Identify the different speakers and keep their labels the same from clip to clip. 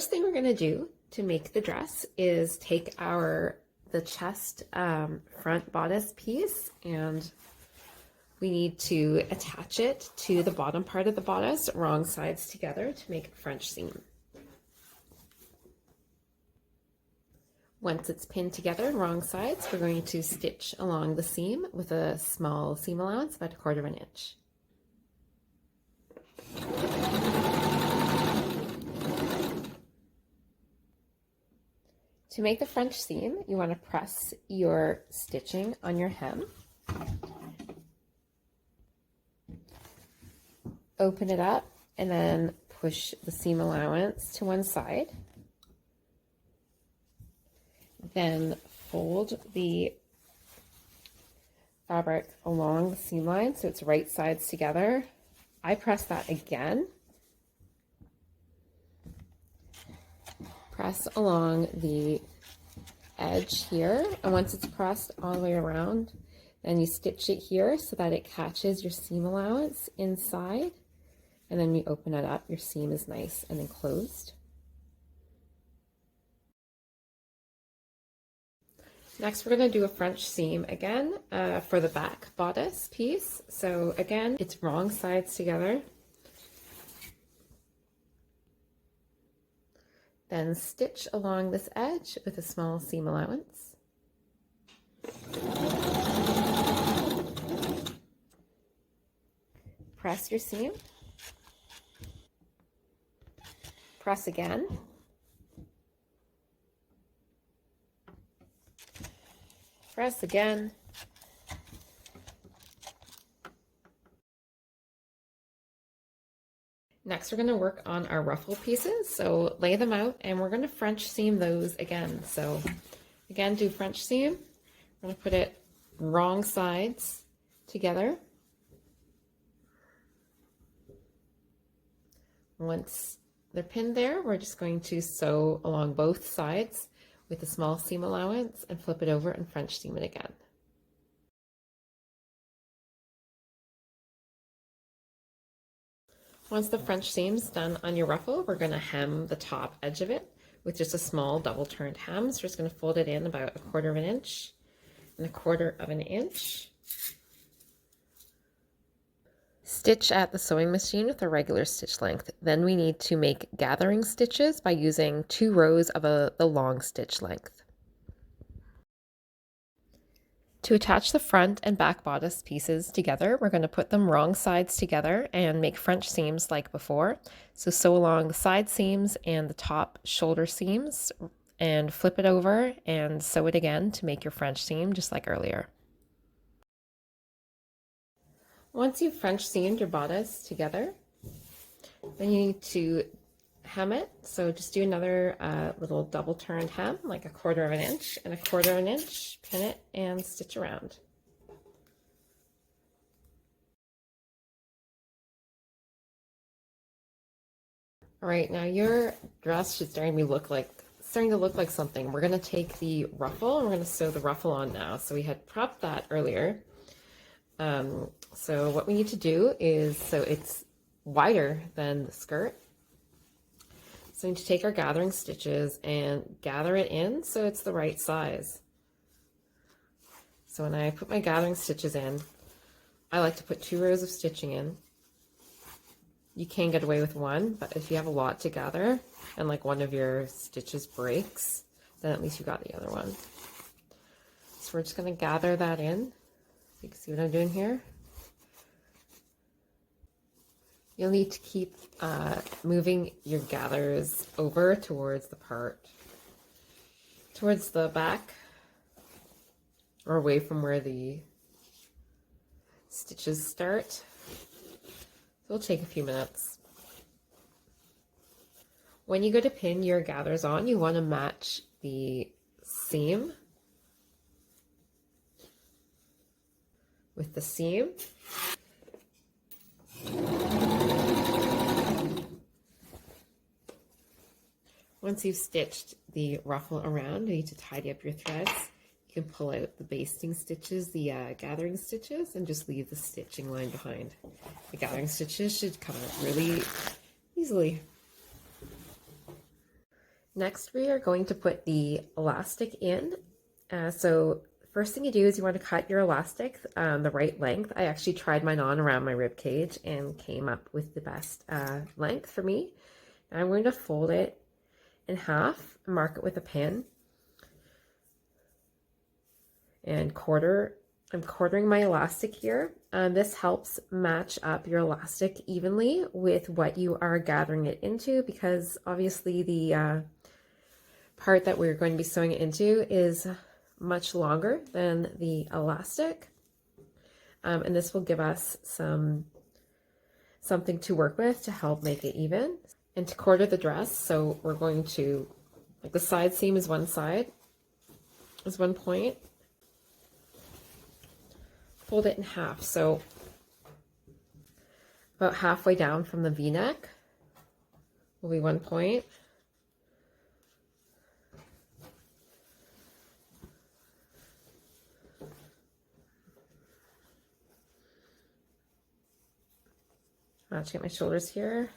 Speaker 1: first thing we're going to do to make the dress is take the chest front bodice piece, and we need to attach it to the bottom part of the bodice, wrong sides together, to make a French seam. Once it's pinned together, wrong sides, we're going to stitch along the seam with a small seam allowance, about 1/4 inch. To make the French seam, you want to press your stitching on your hem. Open it up and then push the seam allowance to one side. Then fold the fabric along the seam line so it's right sides together. I press that again. Press along the edge here, and once it's pressed all the way around, then you stitch it here so that it catches your seam allowance inside, and then you open it up. Your seam is nice and enclosed. Next, we're going to do a French seam again for the back bodice piece. So again, it's wrong sides together. Then stitch along this edge with a small seam allowance. Press your seam. Press again. Press again. Next, we're going to work on our ruffle pieces. So lay them out and we're going to French seam those again. So again, do French seam. I'm going to put it wrong sides together. Once they're pinned there, we're just going to sew along both sides with a small seam allowance and flip it over and French seam it again. Once the French seam's done on your ruffle, we're going to hem the top edge of it with just a small double turned hem. So we're just going to fold it in about 1/4 inch and 1/4 inch. Stitch at the sewing machine with a regular stitch length. Then we need to make gathering stitches by using 2 rows of the long stitch length. To attach the front and back bodice pieces together, we're going to put them wrong sides together and make French seams like before. So sew along the side seams and the top shoulder seams and flip it over and sew it again to make your French seam just like earlier. Once you've French seamed your bodice together, then you need to hem it. So just do another little double turned hem, like 1/4 inch and 1/4 inch, pin it and stitch around. All right, now your dress should starting to look like something. We're going to take the ruffle and we're going to sew the ruffle on now. So we had prepped that earlier. So what we need to do is, so it's wider than the skirt. So we need to take our gathering stitches and gather it in so it's the right size. So when I put my gathering stitches in, I like to put 2 rows of stitching in. You can get away with 1, but if you have a lot to gather and like one of your stitches breaks, then at least you got the other one. So we're just going to gather that in. You can see what I'm doing here. You'll need to keep moving your gathers over towards the back, or away from where the stitches start. So it'll take a few minutes. When you go to pin your gathers on, you want to match the seam with the seam. Once you've stitched the ruffle around, you need to tidy up your threads. You can pull out the basting stitches, the gathering stitches, and just leave the stitching line behind. The gathering stitches should come out really easily. Next, we are going to put the elastic in. So first thing you do is you want to cut your elastic the right length. I actually tried mine on around my rib cage and came up with the best length for me. And I'm going to fold it in half, mark it with a pin, and I'm quartering my elastic here. This helps match up your elastic evenly with what you are gathering it into, because obviously the part that we're going to be sewing it into is much longer than the elastic. And this will give us something to work with to help make it even. And to quarter the dress, so we're going to, like the side seam is one side, is one point. Fold it in half, so about halfway down from the V-neck will be one point. Matching up my shoulders here.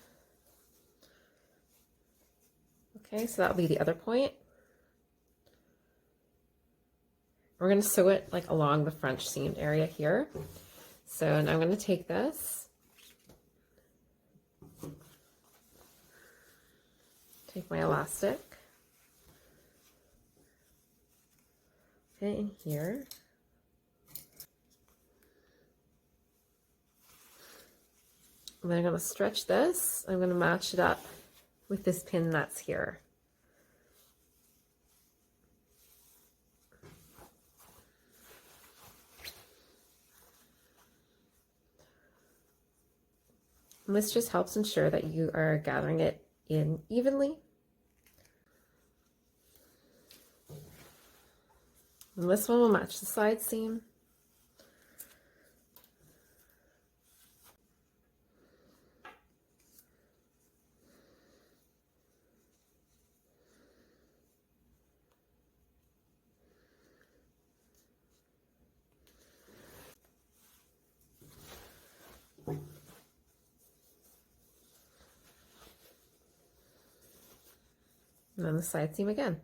Speaker 1: Okay, so that'll be the other point. We're going to sew it like along the French seamed area here. So now I'm going to take this, take my elastic, put it in here. And then I'm going to stretch this. I'm going to match it up with this pin that's here. And this just helps ensure that you are gathering it in evenly. And this one will match the side seam. And then the side seam again.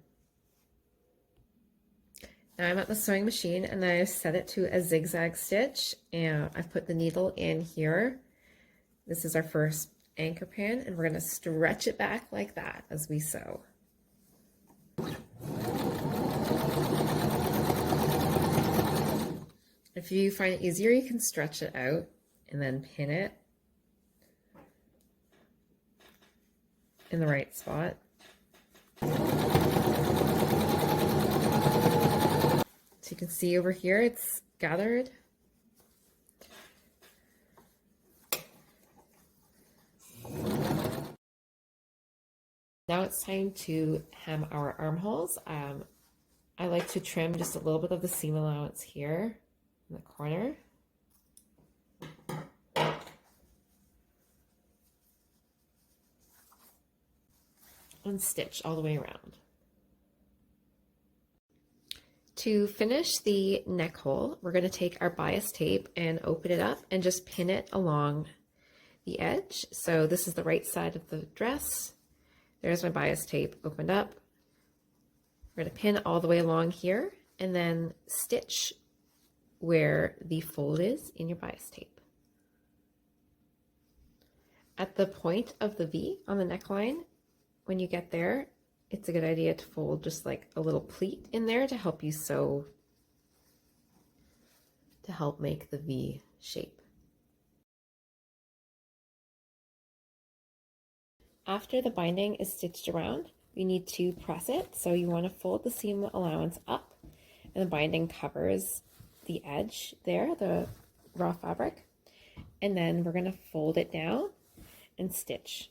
Speaker 1: Now I'm at the sewing machine and I've set it to a zigzag stitch, and I've put the needle in here. This is our first anchor pin, and we're going to stretch it back like that as we sew. If you find it easier, you can stretch it out and then pin it in the right spot. So you can see over here it's gathered. Now it's time to hem our armholes. I like to trim just a little bit of the seam allowance here in the corner. And stitch all the way around. To finish the neck hole, we're going to take our bias tape and open it up and just pin it along the edge. So this is the right side of the dress. There's my bias tape opened up. We're going to pin all the way along here and then stitch where the fold is in your bias tape. At the point of the V on the neckline, when you get there, it's a good idea to fold just like a little pleat in there to help you sew, to help make the V shape. After the binding is stitched around, we need to press it. So you want to fold the seam allowance up, and the binding covers the edge there, the raw fabric. And then we're going to fold it down and stitch.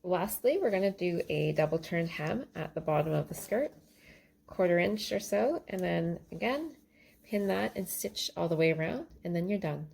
Speaker 1: Lastly, we're going to do a double turned hem at the bottom of the skirt, 1/4 inch or so, and then again pin that and stitch all the way around, and then you're done.